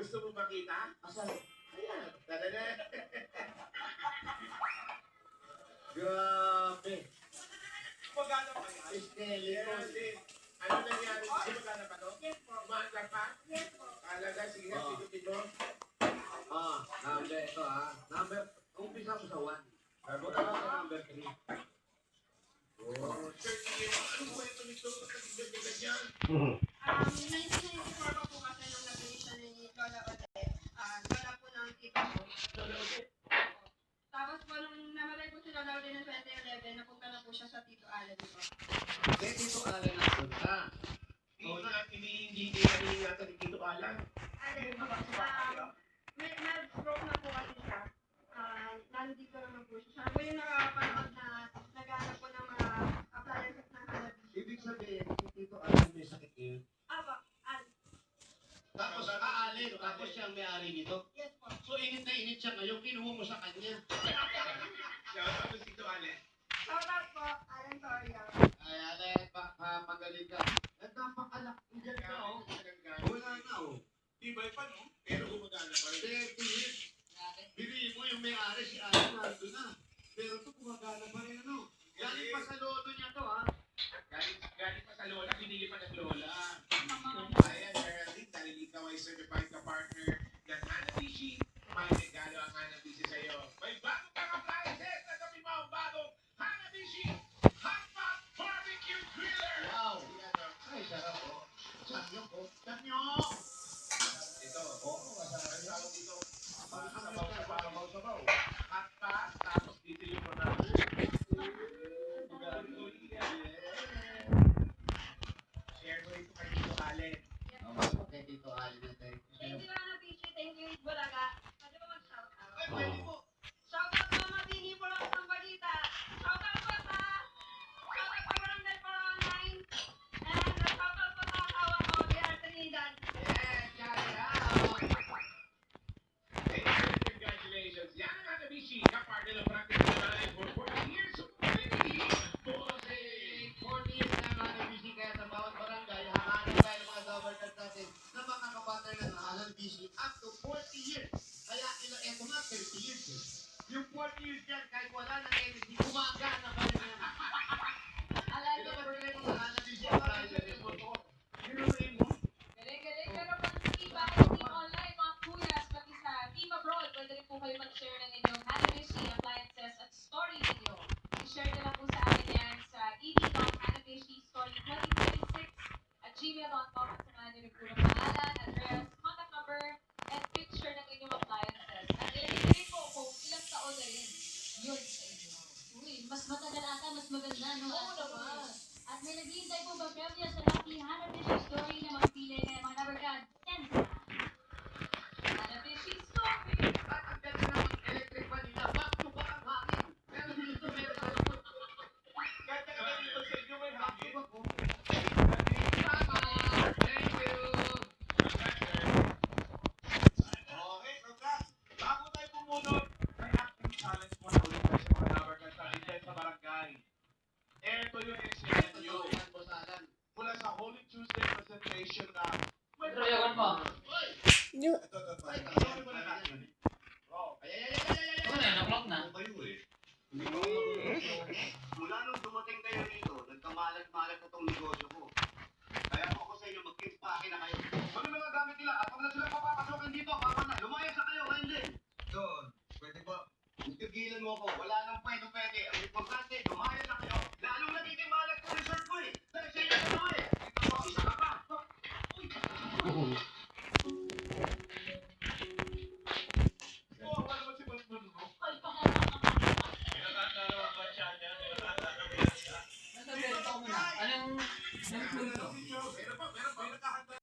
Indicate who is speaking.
Speaker 1: Gusto mo makita?
Speaker 2: Asan?
Speaker 1: Ayan. Tadada.
Speaker 2: Grabe.
Speaker 1: Magana pa yan?
Speaker 2: Skeleton.
Speaker 1: Ano nangyari? Magana pa to?
Speaker 3: Yes po.
Speaker 1: Umaandar pa?
Speaker 3: Yes po.
Speaker 1: Talaga, sige na,
Speaker 2: Oo.
Speaker 1: sigutin mo.
Speaker 2: Number ito Number, umpisa mo sa 1. Punta ka sa number 3.
Speaker 1: Oh, 30 years. Ano ba ito nito? Kasi ganyan.
Speaker 3: 1994 pa po kasi nung nabili siya ni Lola Odette. Lola po ng tita ko. Tapos po nung namatay po si Lola Odette ng 2011, napunta na po siya sa Tito Allen po.
Speaker 2: Dito Alan ang punta.
Speaker 1: Hindi ingatan ni Tito Alan.
Speaker 3: Allen po. Nag-stroke na po kasi siya. Nandito naman po siya. Siya po yung nakapanood na naghanap po ng mga appliances ng cannabis.
Speaker 2: Ibig sabihin, si Tito Alan may sakit yun.
Speaker 3: Aba,
Speaker 2: Tapos aalin, tapos siya ang may-ari nito.
Speaker 3: yes po.
Speaker 2: So init na init siya ngayon, kinuha mo sa kanya.
Speaker 1: Tapos Tito Alan.
Speaker 3: Shout out po, Allen Soria.
Speaker 2: Ay, Alan, magaling ka. At napakalak, dyan ka, oh. Wala na, oh.
Speaker 1: Tibay pa, no? Pero gumagana pa rin.
Speaker 2: 30 years. Bili mo yung may-ari si Alan, nandun na. Pero ito, gumagana pa rin, ano. Galing pa sa lolo niya to, ha.
Speaker 1: Galing pa sa lola, binili pa ng lola. Ayan, Geraldine, dahil ikaw ay certified ka partner ng Hanabishi, may regalo ang Hanabishi sa'yo. May bago kang appliances na kami mga bagong Hanabishi Hot Pot Barbecue Griller!
Speaker 2: Wow.
Speaker 1: Ayan, oh.
Speaker 2: Ay, sarap, oh. Samyok, oh. Samyok!
Speaker 1: Ito, ang tawag dito,
Speaker 2: Sabaw-sabaw.
Speaker 1: hot pot, tapos dito yung mga share ko ito kay Tito Allen.
Speaker 2: Kay Tito Alan na tayo.
Speaker 3: Thank you, Mama Pichi. Thank you, Bulaga. Pwede ba mag-shout out?
Speaker 1: Ay, pwede po.
Speaker 3: Shout out Mama Bini po lang ng balita. Shout out po sa Barangay Coronine. And shout out po sa asawa ko, Dear Trinidad.
Speaker 2: Yes, shout out!
Speaker 1: Congratulations. Yan ang Hanabishi, kapartner ng practice na natin for 40 years.
Speaker 2: Bossing! 40 years na Hanabishi, kaya sa bawat barangay, hahanap tayo ng mga governors natin na makakapater ng Hanabishi up to 40 years. Kaya eto nga, 30 years eh. Yung 40 years dyan, kahit wala ng energy, gumagana pa rin yan. Ito ba rin yung mga Hanabishi appliances mo to?
Speaker 1: Hinurin mo.
Speaker 4: Galing-galing. Pero pag iba kayo team online, mga kuyas, pati sa team abroad, pwede rin po kayo mag-share ng inyong Hanabishi appliances at story video. I-share nyo lang po sa akin yan sa ed.hanabishistory2026@gmail.com at samahan nyo rin po ng pangalan, address, contact number, and picture ng inyong appliances. At ilagay rin po kung ilang taon na rin yun sa inyo.
Speaker 5: Uy, mas matagal ata, mas maganda, no?
Speaker 4: Oo naman.
Speaker 5: At may naghihintay po ba premyo sa Lucky Hanabishi Story na magpili ng mga number card 10.
Speaker 4: Hanabishi Story!
Speaker 2: At ang ganda ng electric fan nila, back to back ang hangin. Pero dito meron sa likod.
Speaker 1: Kahit na dito sa inyo may
Speaker 2: Back to
Speaker 1: hangin.
Speaker 2: back, oh. Thank you!
Speaker 1: Okay, Rokas. Bago tayo pumunod, may acting challenge mo na ulit tayo sa mga labarkas natin dyan sa barangay. Ito yung experience nyo.
Speaker 2: Yan, Boss Alan.
Speaker 1: Mula sa Holy Tuesday presentation na...
Speaker 6: Pero yawan pa.
Speaker 1: Ito. Sorry mo na natin. Oh.
Speaker 6: Ano na, na-clock na.
Speaker 7: Mula nung dumating kayo dito, nagkamalag-malag na tong negosyo ko. Kaya ako sa inyo, mag-kimpake na kayo. Ano mga gamit nila? At huwag na sila papapasukin dito, baka na. Lumayas na kayo, ngayon din. Doon, pwede ba? Tigilan mo ako. Wala nang pwede